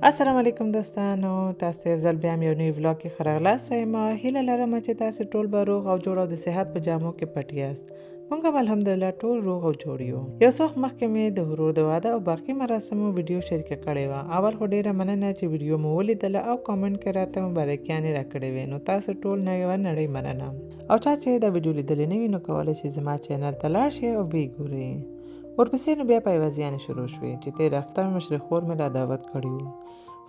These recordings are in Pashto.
السلام علیکم دوستانو، تاسو یو ځل بیا هم یو نوی ولاګ کې ښه راغلاست وایم. هیله لرم چې تاسو ټول به روغ او جوړ او د صحت په جامو کې پټ یاست. موږ هم الحمدلله ټول روغ او جوړ یو. یو څه وخت مخکې مې د ورور د واده او باقي مراسمو ویډیو شریکه کړې وه. اول خو ډېره مننه چې ویډیو مو ولیدله او کامنټ کې راته مبارکیانې راکړې وې. نو تاسو ټول نړۍ مننه. او چا چې دا ویډیو لیدلې نه وي نو کولی شي زما چینل ته لاړ شئ او ویې ګورئ. ورپسې نو بیا پایوازیانې شروع شوې چې تېره هفته مې مشر خور مې را دعوت کړی و.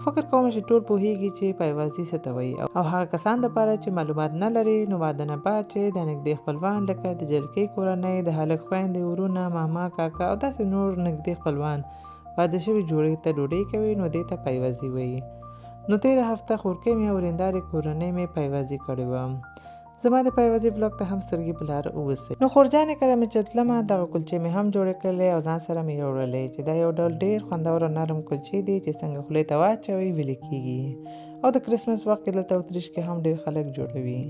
فکر کوم چې ټول پوهیږي چې پایوازي څه ته وایي او هغه کسان دپاره چې معلومات نه لري نو واده نه بعد چې د نږدې خپلوان لکه د جلکۍ کورنۍ، د هلک خویندې، ورونه، ماما، کاکا او داسې نور نږدې خپلوان واده شوي جوړې ته ډوډۍ کوي نو دې ته پایوازي وایي. نو تېره هفته خورکۍ مې او ورېندارې کورنۍ مې پایوازي کړې وه. زما د پایوازي بلاګ ته هم سترګې په لاره اوسئ. نو خورجانې کله مې چې تلمه دغه کلچې مې هم جوړې کړلې او ځان سره مې یوړلې چې دا یو ډول ډېر خوندور او نرم کلچې دي چې څنګه خولې ته واچوئ ویلې کېږي. او د کرسمس وخت کې دلته اتریش کې هم ډېر خلک جوړوي.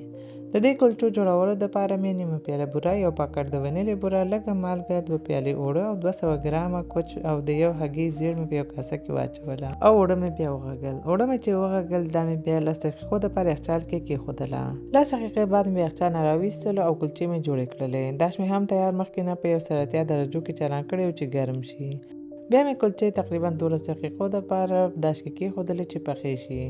د دې کلچو جوړولو دپاره مې نیمه پیاله بوره، یو پاکټ د ونیلې بوره، لږه مالګه، 2 پیالې اوړه او 200 ګرامه کوچ او د یو هګۍ زیړ مې په یو کاسه کې واچوله او اوړه مې بیا وغږل. اوړه مې چې وغږل دا مې بیا 10 دقیقو دپاره یخچال کې کېښودله. 10 دقیقې بعد مې یخچال نه راویستلو او کلچې مې جوړې کړلې. داش مې هم تیار مخکې نه په 180 درجو کې چالان کړی و چې ګرم شي. بیا مې کلچې تقریبا 12 دقیقو دپاره داش کې کېښودلې چې پخې شي.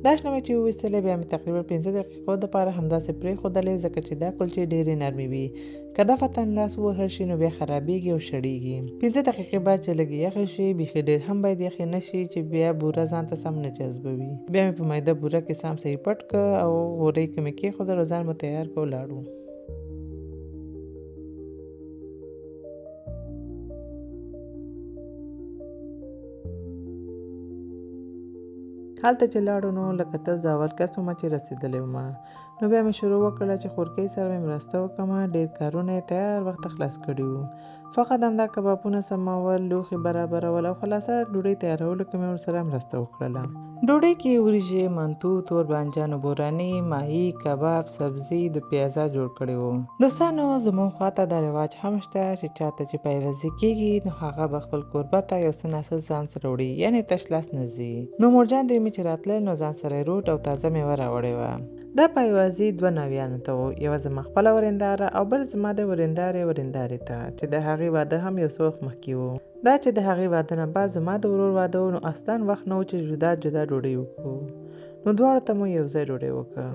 داش نه مې چې وویستلې بیا مې تقریبا 15 دقیقو دپاره همداسې پرېښودلې ځکه چې دا کلچې ډېرې نرمې وي. که دفتن لاس ووهل شي نو بیا خرابېږي او شړېږي. 15 دقیقې بعد چې لږې یخې شي، بیخي ډېر هم باید یخې نه شي چې بیا بوره ځان ته سم نه جذبوي. بیا مې په میده بوره کې سم صحیح پټ کړ او غوړۍ کې مې کېښودل او ځان مو تیار کړ ولاړو. هلته چې لاړو نو لکه تل زه اول کس ومه چې رسېدلی ومه. نو بیا مې شروع وکړله چې خورکۍ سره مې مرسته وکړمه. ډېر کارونه یې تیار وخته خلاص کړي وو. فقط همدا کبابونه سمول، لوښي برابرول او خلاصه ډوډۍ تیارولو کې مې ورسره مرسته وکړله. ډوډۍ کې وریژې، منتو، تور بانجانو بوراني، ماهي، کباب، سبزي د پیازا جوړ کړي وو. دوستانو زموږ خواته دا رواج هم شته چې چاته چې پایوازي کېږي نو هغه به خپل کوربه ته یو څه ناڅه ځان سره وړي، یعنې تش لاس نه ځي. نو مورجان دوی مې چې راتلل نو ځان سره یې روټ او تازه میوه راوړې وه. دا پایوازي 2 ناویانو ته و، یوه زما خپله ورېنداره او بل زما د ورېندارې ته چې د هغې واده هم یو څه وخت مخکې و. دا چې د هغې واده نه بعد زما د ورور واده و نو اصلاً وخت نه و چې جدا ډوډۍ وکړو. نو دواړو ته مو یو ځای ډوډۍ وکړه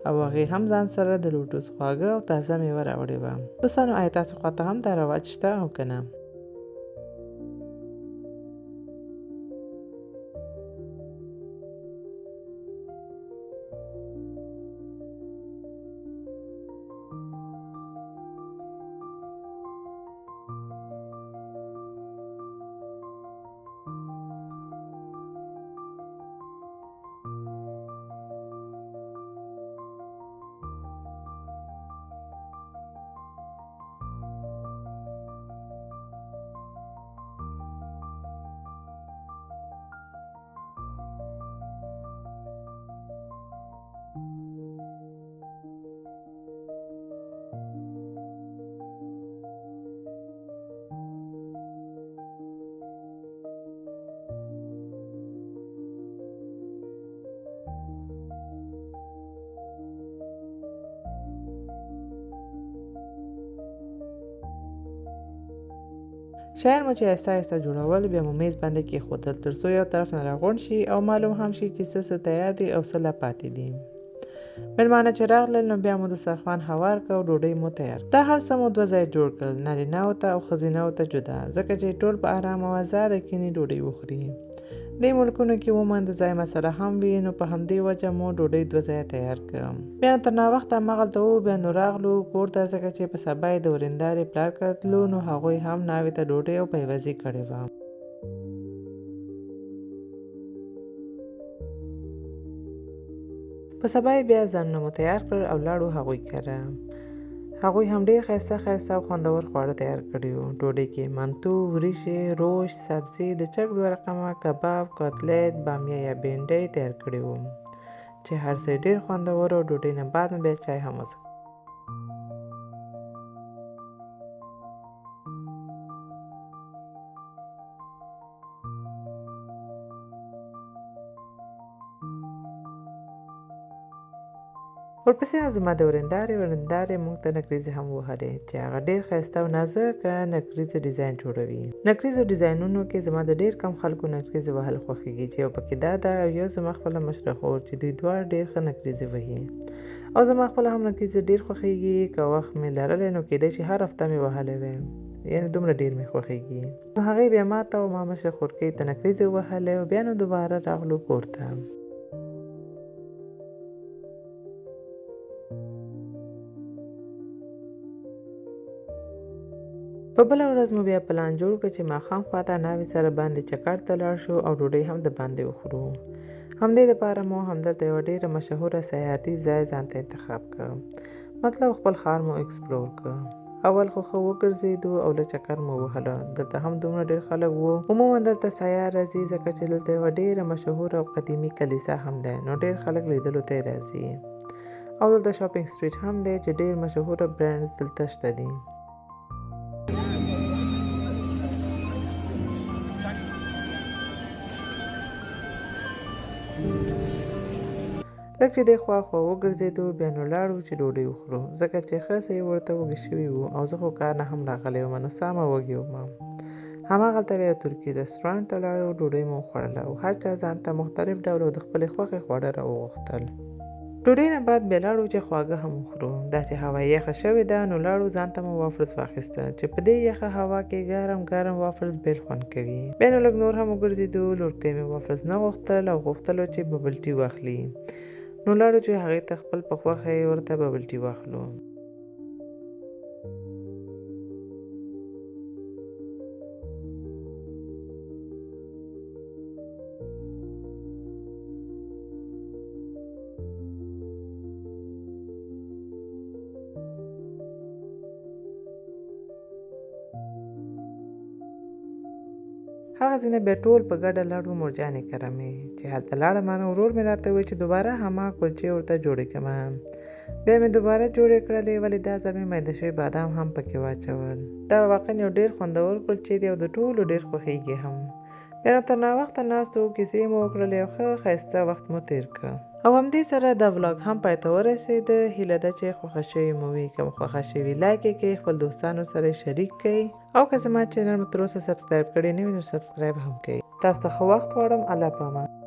او هغې هم ځان سره د لوټوس خواږه او تازه میوه راوړې وه. دوستانو آیا تاسو خواته هم دا رواج شته او که نه؟ شیان مو چې آهسته آهسته جوړول بیا مو میز باندې کېښودل تر څو یو طرف نه راغونډ شي او معلوم هم شي چې څه تیار دي او څه لا پاتې دي. مېلمانه چې راغلل نو بیا مو دسترخوان هوار کړ او ډوډۍ مو تیار. دا هر څه مو 2 ځایه جوړ کړل، نارینه‌وو ته او ښځینه‌وو ته جدا، ځکه چې ټول په ارام او ازاده کینې ډوډۍ وخوري. دې ملکونو کې عموماً د ځای مسله هم وي نو په همدې وجه مو ډوډۍ 2 ځایه تیار کړم. بیا تر ناوخته هماغلته وو. بیا نو راغلو کور ته ځکه چې په سبا یې د ورېندارې پلار کره تلو نو هغوی هم ناوې ته ډوډۍ او پایوازي کړې وه. په سبا یې بیا ځانونه مو تیار کړل او لاړو هغوی کره. هغوی هم ډېر ښایسته او خوندور خواړه تیار کړي وو. ډوډۍ کې منتو، وریژې، روش، سبزي، د چرګ 2 رقمه، کباب، کتلت، بامیه یا بینډۍ تیار کړي وو چې هر څه ډېر خوندور او ډوډۍ نه بعد مو بیا چای هم وڅښه. ورپسې زما د ورندارې موږ ته نکریزې هم وهلې چې هغه ډېر ښایسته او نازکه نکریزې ډیزاین جوړوي. نکریزو ډیزاینونو کې زما د ډېر کم خلکو نکریزې وهل خوښیږي چې یو پکې دا ده او یو زما خپله مشره خور چې دوی دواړه ډېر ښه نکریزې وهي او زما خپله هم نکریزې ډېر خوښیږي. که وخت مې لرلی نو کېدای شي هر هفته مې وهلی وی، یعنې دومره ډېر مې خوښیږي. نو هغې بیا ما ته او ما مشره خورکۍ ته نکریزې ووهلې او بیا نو دوباره راغلو کور ته. په بله ورځ مو بیا پلان جوړ کړ چې ماښام خواته ناوې سره باندې چکر ته لاړ شو او ډوډۍ هم د باندې وخورو. همدې دپاره مو همدلته یوه ډېره مشهوره سیاحتي ځای ځان ته انتخاب کړ، مطلب خپل ښار مو اکسپلور کړ. اول خو ښه وګرځېدو او له چکر مو وهله. دلته هم دومره ډېر خلک وو. عموما دلته سیاح راځي ځکه چې دلته یوه ډېره مشهوره او قدیمي کلیسا هم دی، نو ډېر خلک لیدلو ته راځي. او دلته شاپینګ سټریټ هم دی چې ډېر مشهوره برانډز دلته شته دي. لږ چې دی خوا وګرځېدو بیا نو لاړو چې ډوډۍ وخورو، ځکه چې ښه څه یې ورته وږي شوي وو او زه خو کار نه هم راغلی وم، نو سمه وږې وم. هماغلته بیا یو ترکي رسټورانټ ته لاړو، ډوډۍ مو وخوړله او هر چا ځان ته مختلف ډول او د خپلې خوښې خواړه راوغوښتل. ډوډۍ نه بعد بیا لاړو چې خواږه هم وخورو. دا چې هوا یخه شوې ده نو لاړو ځان ته مو وافلز واخیسته چې په دې یخه هوا کې ګرم وافلز بېل خوند کوي. بیا نو لږ نور هم وګرځېدو. لورکۍ مې وافلز نه غوښتل او غوښتلو چې ببل ټي واخلي، نو لاړو چې هغې ته خپل په خوښه یې ورته ببل ټي واخلو. هغه ځینه بیا ټول په ګډه لاړو مرجانې کره مې چې هلته لاړم نو ورور مې راته وویل چې دوباره هماغه کلچې ورته جوړې کړمه. بیا مې دوباره جوړې کړلې، ولې دا ځل مې میده شوي بادام هم پکې واچول. دا واقعا یو ډېر خوندور کلچې دی او د ټولو ډېر خوښیږي هم. بیا نو تر ناوخته ناست وو، کیسې مو وکړلې او ښه ښایسته وخت مو تېر کړ. او همدې سره دا ولاګ هم پای ته ورسېده. هیله ده چې خوښه شوې مو وي. که مو خوښه شوې لایک یې کړئ، خپل دوستانو سره شریک کړئ او که زما چینل مو تر اوسه سبسکرایب کړی نه وي نو سبسکرایب هم کړئ. تاسو ته ښه وخت غواړم. الله پامان.